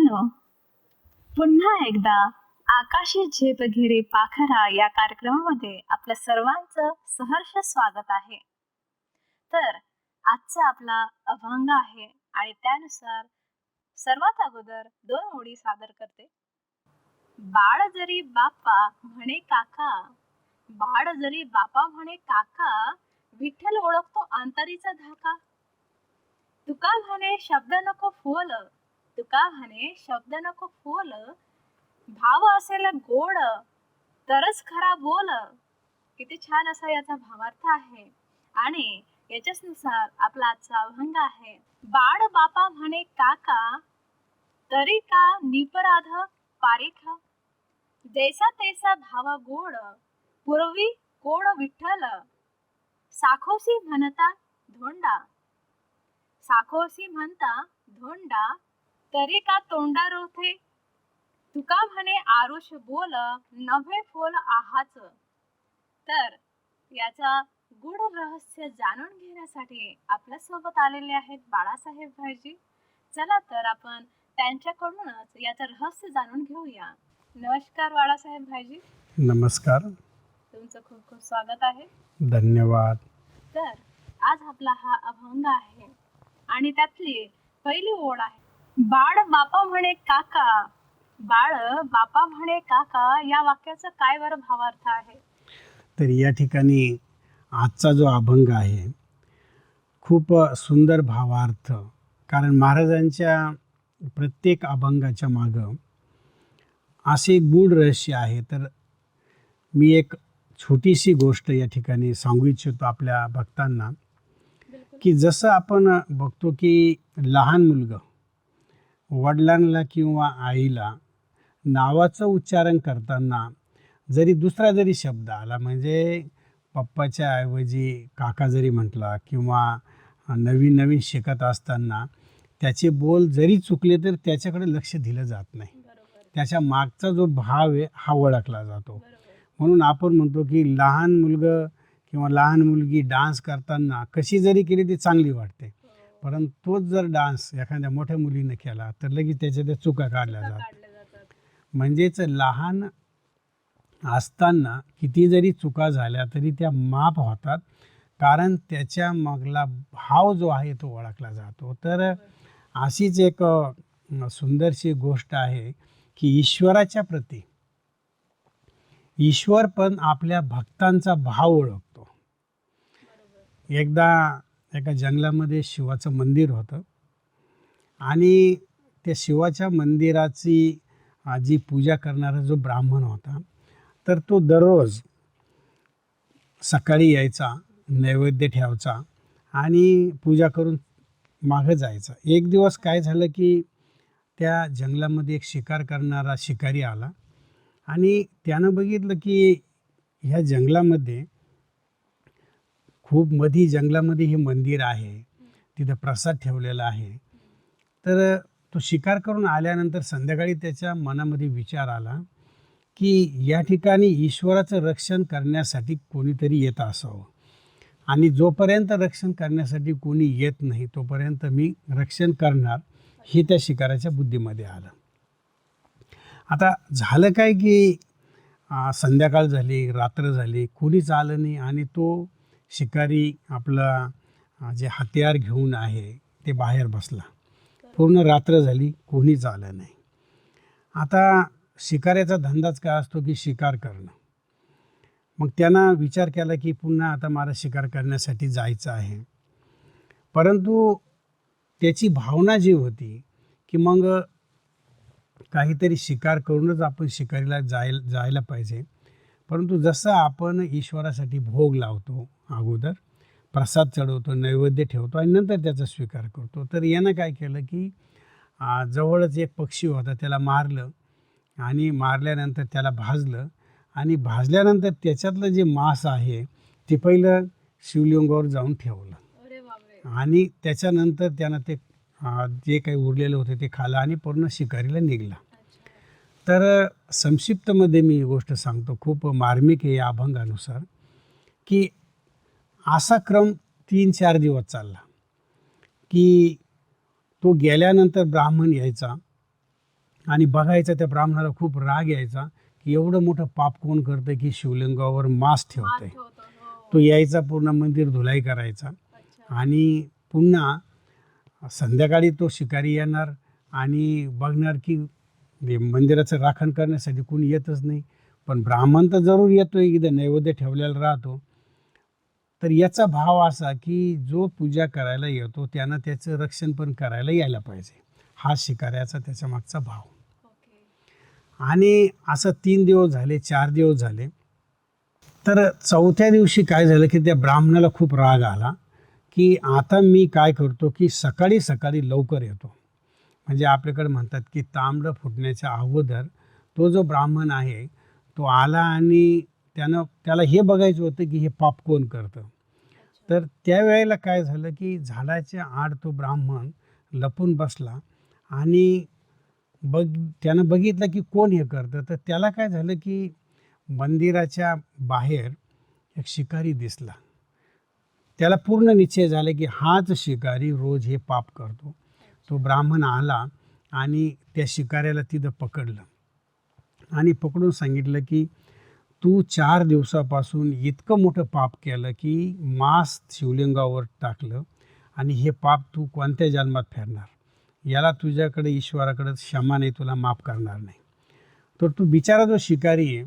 श्रोत्यांनो, पुन्हा एकदा आकाशी झेप घेरे पाखरा या कार्यक्रमामध्ये आपल्या सर्वांचं सहर्ष स्वागत आहे. तर आजचा आपला अभंग आहे आणि त्यानुसार सर्वात अगोदर 2 ओळी सादर करते. बाळ जरी बापा म्हणे काका, बाळ जरी बापा म्हणे काका, विठ्ठल ओळखतो अंतरीचा धाका. तुका म्हणे शब्द नको फोल, तुका म्हणे शब्द नको फोल, भाव असेल गोड तरच खरा बोल. किती छान असा याचा भावार्थ आहे. आणि याच्यानुसार आपला आजचा अभंग आहे. बाळ बापा म्हणे काका, तरी का निपराध पारेख, जैसा तैसा भाव गोड, पूर्वी कोड विठ्ठल, साखोसी म्हणता धोंडा, साखोसी म्हणता धोंडा, तरी का तोंडा रोथे, तुका म्हणे आरुष बोल, नव्हे फोल आहाच. तर याचा गूढ रहस्य जाणून घेण्यासाठी आपल्या सोबत आलेले आहेत बाळासाहेब भाईजी. चला तर आपण त्यांच्याकडूनच याचं रहस्य जाणून घेऊया. नमस्कार बाळासाहेब भाईजी. नमस्कार. तुमचं खूप खूप स्वागत आहे. धन्यवाद. तर आज आपला हा अभंग आहे आणि त्यातली पहिली ओळ आहे. बाळ बापा म्हणे काका, बाळ बापा म्हणे काका, या वाक्याचा काय बरं भावार्थ आहे? तर या ठिकाणी आजचा जो अभंग आहे खूप सुंदर भावार्थ, कारण महाराजांच्या प्रत्येक अभंगाच्या मागं असे गूढ रहस्य आहे. तर मी एक छोटीशी गोष्ट या ठिकाणी सांगू इच्छितो आपल्या भक्तांना, की जसं आपण बघतो की लहान मुलगं वडिलांना किंवा आईला नावाचं उच्चारण करताना जरी दुसरा जरी शब्द आला, म्हणजे पप्पाच्या ऐवजी काका जरी म्हटला, किंवा नवीन नवीन शिकत असताना त्याचे बोल जरी चुकले तर त्याच्याकडे लक्ष दिलं जात नाही. त्याच्या मागचा जो भाव आहे हा ओळखला जातो. म्हणून आपण म्हणतो की लहान मुलगं किंवा लहान मुलगी डान्स करताना कशी जरी केली ती चांगली वाटते, परंतु तोच जर डान्स एखाद्या मोठ्या मुलीने केला तर लगेच त्याच्या त्या चुका काढल्या जातात. म्हणजेच लहान असताना किती जरी चुका झाल्या तरी त्या माफ होतात, कारण त्याच्या मागला भाव जो आहे तो ओळखला जातो. तर अशीच एक सुंदरशी गोष्ट आहे की ईश्वराच्या प्रती ईश्वर पण आपल्या भक्तांचा भाव ओळखतो. एकदा एका जंगलामध्ये शिवाचं मंदिर होतं आणि त्या शिवाच्या मंदिराची जी पूजा करणारा जो ब्राह्मण होता, तर तो दररोज सकाळी यायचा, नैवेद्य ठेवायचा आणि पूजा करून मागं जायचा. एक दिवस काय झालं की त्या जंगलामध्ये एक शिकार करणारा शिकारी आला आणि त्यानं बघितलं की ह्या जंगलामध्ये खूप मधी जंगलामध्ये हे मंदिर आहे, तिथं प्रसाद ठेवलेला आहे. तर तो शिकार करून आल्यानंतर संध्याकाळी त्याच्या मनामध्ये विचार आला की या ठिकाणी ईश्वराचं रक्षण करण्यासाठी कोणीतरी येत असावं, आणि जोपर्यंत रक्षण करण्यासाठी कोणी येत नाही तोपर्यंत मी रक्षण करणार, हे त्या शिकाराच्या बुद्धीमध्ये आलं. आता झालं काय की संध्याकाळ झाली, रात्र झाली, कोणीच आलं नाही आणि तो शिकारी आपला जे हत्यार घेऊन आहे ते बाहेर बसला. पूर्ण रात्र झाली, कोणीच आलं नाही. आता शिकाऱ्याचा धंदाच काय असतो की शिकार करणं. मग त्यानं विचार केला की पुन्हा आता मला शिकार करण्यासाठी जायचं आहे, परंतु त्याची भावना जी होती की मग काहीतरी शिकार करूनच आपण शिकारीला जायला पाहिजे. परंतु जसं आपण ईश्वरासाठी भोग लावतो, अगोदर प्रसाद चढवतो, नैवेद्य ठेवतो आणि नंतर त्याचा स्वीकार करतो, तर यानं काय केलं की जवळच एक पक्षी होता, त्याला मारलं आणि मारल्यानंतर त्याला भाजलं आणि भाजल्यानंतर त्याच्यातलं जे मांस आहे ते पहिलं शिवलिंगावर जाऊन ठेवलं आणि त्याच्यानंतर त्यानं ते जे काही उरलेलं होतं ते खाल्लं आणि पूर्ण शिकारीला निघाला. तर संक्षिप्तमध्ये मी गोष्ट सांगतो, खूप मार्मिक आहे या अभंगानुसार, की असा क्रम 3-4 दिवस चालला की तो गेल्यानंतर ब्राह्मण यायचा आणि बघायचा त्या ब्राह्मणाला खूप राग यायचा की एवढं मोठं पाप कोण करतं की शिवलिंगावर मांस ठेवतंय. तो यायचा, पूर्ण मंदिर धुलाई करायचा आणि पुन्हा संध्याकाळी तो शिकारी येणार आणि बघणार की मंदिराचं राखण करण्यासाठी कोणी येतच नाही, पण ब्राह्मण तर जरूर येतोय, इथं नैवेद्य ठेवलेला राहतो. तर याचा भाव असा की जो पूजा करायला येतो त्यानं त्याचं रक्षण पण करायला यायला पाहिजे, हा शिकाऱ्याचा त्याच्या मागचा भाव. आणि असं 3 दिवस झाले, 4 दिवस झाले. तर चौथ्या दिवशी काय झालं की त्या ब्राह्मणाला खूप राग आला की आता मी काय करतो की सकाळी सकाळी लवकर येतो. म्हणजे आपल्याकडे म्हणतात की तांबडं फुटण्याच्या अगोदर तो जो ब्राह्मण आहे तो आला आणि त्याला हे बघायचं होतं की हे पाप कोण करतं. तर त्यावेळेला काय झालं की झाडाच्या आड तो ब्राह्मण लपून बसला आणि त्यानं बघितलं की कोण हे करतं. तर त्याला काय झालं की मंदिराच्या बाहेर एक शिकारी दिसला. त्याला पूर्ण निश्चय झाला की हाच शिकारी रोज हे पाप करतो. तो ब्राह्मण आला आणि त्या शिकाऱ्याला तिथं पकडलं आणि पकडून सांगितलं की तू 4 दिवसापासून इतकं मोठं पाप केलं की मांस शिवलिंगावर टाकलं आणि हे पाप तू कोणत्या जन्मात फेडणार, याला तुझ्याकडे ईश्वराकडे क्षमा नाही, तुला माफ करणार नाही. तर तो बिचारा जो शिकारी आहे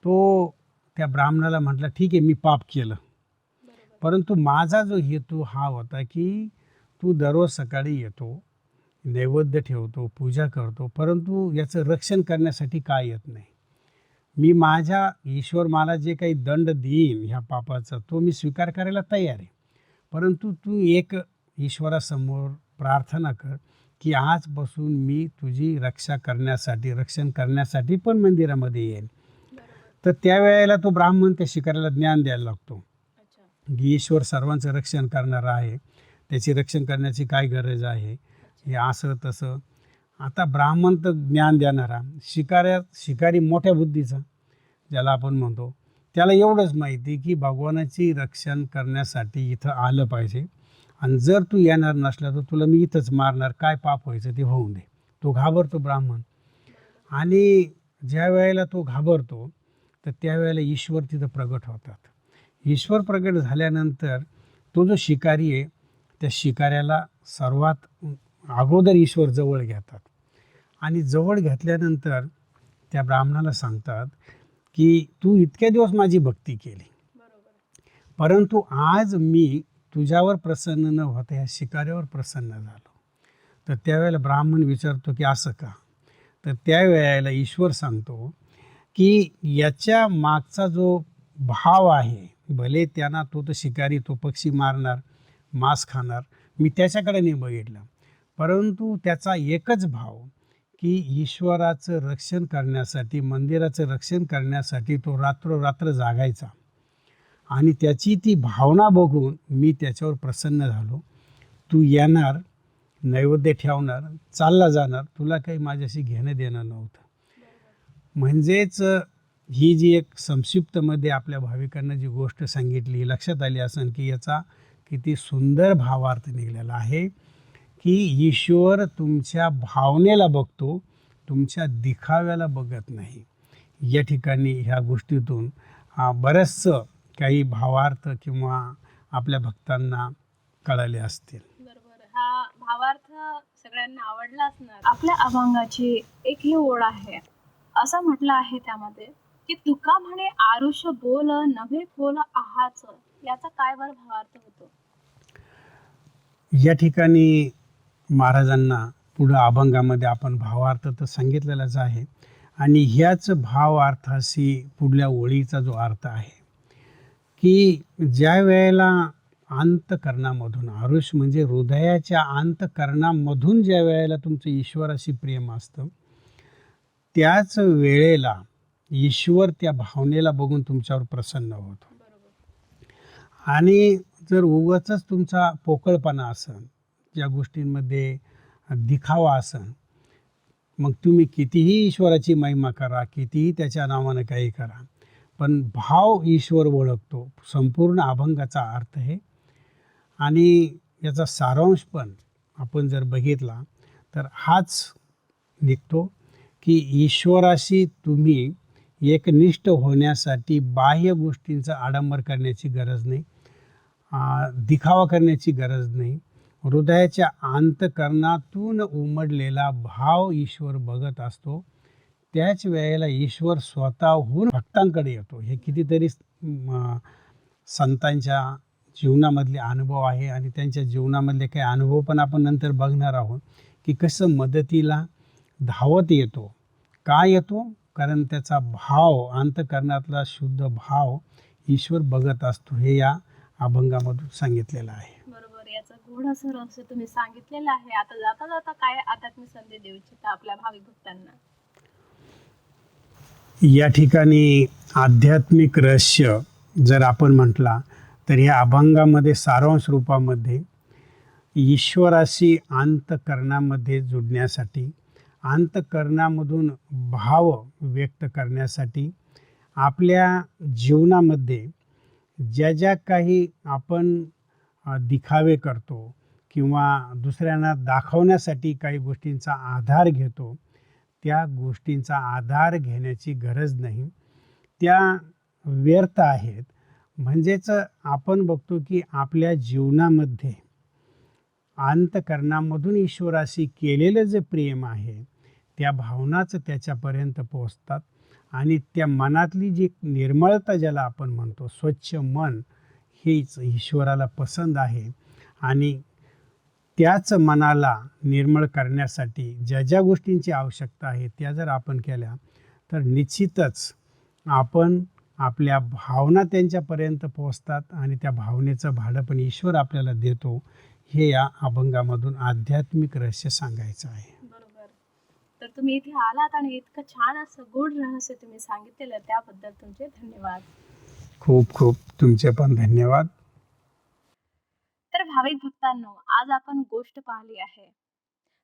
तो त्या ब्राह्मणाला म्हटला ठीक आहे मी पाप केलं, परंतु माझा जो हेतू हा होता की तू दररोज सकाळी येतो, नैवेद्य ठेवतो, पूजा करतो, परंतु याचं रक्षण करण्यासाठी काय येत नाही. मी माझ्या ईश्वर मला जे काही दंड देईन ह्या पापाचा तो मी स्वीकार करायला तयार आहे, परंतु तू एक ईश्वरासमोर प्रार्थना कर की आजपासून मी तुझी रक्षण करण्यासाठी पण मंदिरामध्ये येईन. तर त्यावेळेला तो ब्राह्मण त्या शिकाऱ्याला ज्ञान द्यायला लागतो की ईश्वर सर्वांचं रक्षण करणार आहे, त्याची रक्षण करण्याची काय गरज आहे, हे असं तसं. आता ब्राह्मण तर ज्ञान देणारा, शिकारी मोठ्या बुद्धीचा ज्याला आपण म्हणतो, त्याला एवढंच माहिती की भगवानाची रक्षण करण्यासाठी इथं आलं पाहिजे आणि जर तू येणार नसला तर तुला मी इथंच मारणार, काय पाप व्हायचं ते होऊन दे. तो घाबरतो ब्राह्मण आणि ज्या वेळेला तो घाबरतो तर त्यावेळेला ईश्वर तिथं प्रगट होतात. ईश्वर प्रगट झाल्यानंतर तो जो शिकारी आहे त्या शिकाऱ्याला सर्वात अगोदर ईश्वर जवळ घेतात आणि जवळ घेतल्यानंतर त्या ब्राह्मणाला सांगतात की तू इतक्या दिवस माझी भक्ती केली, परंतु आज मी तुझ्यावर प्रसन्न न होता ह्या शिकाऱ्यावर प्रसन्न झालो. तर त्यावेळेला ब्राह्मण विचारतो की असं का. तर त्यावेळेला ईश्वर सांगतो की याच्या मागचा जो भाव आहे, भले त्यांना तो तर शिकारी, तो पक्षी मारणार, मांस खाणार, मी त्याच्याकडे नाही बघितलं, परंतु त्याचा एकच भाव की ईश्वराचं रक्षण करण्यासाठी, मंदिराचं रक्षण करण्यासाठी तो रात्र जागायचा आणि त्याची ती भावना बघून मी त्याच्यावर प्रसन्न झालो. तू येणार, नैवेद्य ठेवणार, चालला जाणार, तुला काही माझ्याशी घेणं देणं नव्हतं. म्हणजेच ही जी एक संक्षिप्तमध्ये आपल्या भाविकांना जी गोष्ट सांगितली लक्षात आली असेल की याचा किती सुंदर भावार्थ निघालेला आहे की ईश्वर तुमच्या भावनेला बघतो, तुमच्या दिखाव्याला बघत नाही. या ठिकाणी ह्या गोष्टीतून बरंचसं काही भावार्थ किंवा आपल्या भक्तांना कळाले असतील. बरोबर, हा भावार्थ सगळ्यांना आवडला असणार. आपल्या अभंगाची एक ही ओळ आहे, असं म्हटलं आहे त्यामध्ये की तुका म्हणे आरुष बोल नभे बोल आहाच, याचा काय बरं भावार्थ होतो? या ठिकाणी महाराजांना पुढं अभंगामध्ये आपण भावार्थ तर सांगितलेलाच आहे आणि ह्याच भावार्थाशी पुढल्या ओळीचा जो अर्थ आहे की ज्या वेळेला अंतकरणामधून, आरुष म्हणजे हृदयाच्या अंतकरणामधून ज्या वेळेला तुमचं ईश्वराशी प्रेम असतं त्याच वेळेला ईश्वर त्या भावनेला बघून तुमच्यावर प्रसन्न होतो. आणि जर उगाचच तुमचा पोकळपणा असेल, ज्या गोष्टींमध्ये दिखावा असेल, मग तुम्ही कितीही ईश्वराची महिमा करा, कितीही त्याच्या नावानं काही करा, पण भाव ईश्वर ओळखतो. संपूर्ण अभंगाचा अर्थ आहे आणि याचा सारांश पण आपण जर बघितला तर हाच निघतो की ईश्वराशी तुम्ही एकनिष्ठ होण्यासाठी बाह्य गोष्टींचा आडंबर करण्याची गरज नाही, दिखावा करण्याची गरज नाही. हृदयाच्या अंतःकरणातून उमटलेला भाव ईश्वर बघत असतो. त्याच वेळेला ईश्वर स्वतःहून भक्तांकडे येतो. हे कितीतरी संतांच्या जीवनामधले अनुभव आहे आणि त्यांच्या जीवनामधले काही अनुभव पण आपण नंतर बघणार आहोत की कसं मदतीला धावत येतो. का येतो? कारण त्याचा भाव, अंतःकरणातला शुद्ध भाव ईश्वर बघत असतो. हे या अभंगामधून सांगितलेलं आहे. बरोबर, याचं गूढ असं रहस्य तुम्ही सांगितलेलं आहे. आता जाता जाता काय आध्यात्मिक संदेश देऊ इच्छिता आपल्या भाविक भक्तांना? या ठिकाणी आध्यात्मिक रहस्य जर आपण म्हटला तर या अभंगामध्ये सारांश रूपामध्ये ईश्वराशी अंतःकरणामध्ये जुडण्यासाठी, अंतःकरणामधून भाव व्यक्त करण्यासाठी, आपल्या जीवनामध्ये ज्या ज्या काही आपण दिखावे करतो किंवा दुसऱ्यांना दाखवण्यासाठी काही गोष्टींचा आधार घेतो, त्या गोष्टींचा आधार घेण्याची गरज नाही. त्या व्यर्थ आहेत. म्हणजेच आपण बघतो की आपल्या जीवनामध्ये अंतःकरणामधून ईश्वराशी केलेलं जे प्रेम आहे, त्या भावनाच त्याच्यापर्यंत पोहोचतात आणि त्या मनातली जी निर्मळता ज्याला आपण म्हणतो, स्वच्छ मन, हेच ईश्वराला पसंत आहे. आणि त्याच मनाला निर्मळ करण्यासाठी ज्या ज्या गोष्टींची आवश्यकता आहे त्या जर आपण केल्या तर निश्चितच आपण आपल्या भावना त्यांच्यापर्यंत पोहोचतात आणि त्या भावनेचं भाडं पण ईश्वर आपल्याला देतो. हे या अभंगामधून आध्यात्मिक रहस्य सांगायचं आहे. बरोबर. तर तुम्ही इथे आलात आणि इतकं छान असं गूढ रहस्य तुम्ही सांगितलेलं, त्याबद्दल तुमचे धन्यवाद. खूप खूप तुमचे पण धन्यवाद. तर भाविक भक्तांनो, आज आपण गोष्ट पाहिली आहे.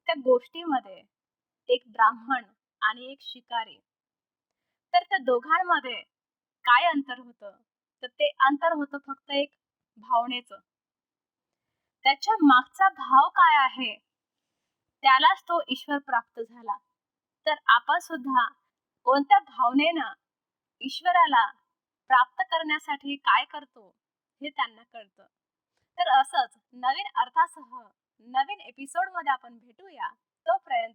त्या गोष्टीमध्ये एक ब्राह्मण आणि एक शिकारी. तर त्या दोघांमध्ये काय अंतर होतं? तर ते अंतर होतं फक्त एक भावनेचं. त्याच्या मागचा भाव काय आहे, त्यालाच तो ईश्वर प्राप्त झाला. तर आपण सुद्धा कोणत्या भावनेनं ईश्वराला प्राप्त करण्यासाठी काय करतो हे त्यांना कळतं. तर असंच नवीन अर्थासह नवीन एपिसोड मध्ये आपण भेटूया. तोपर्यंत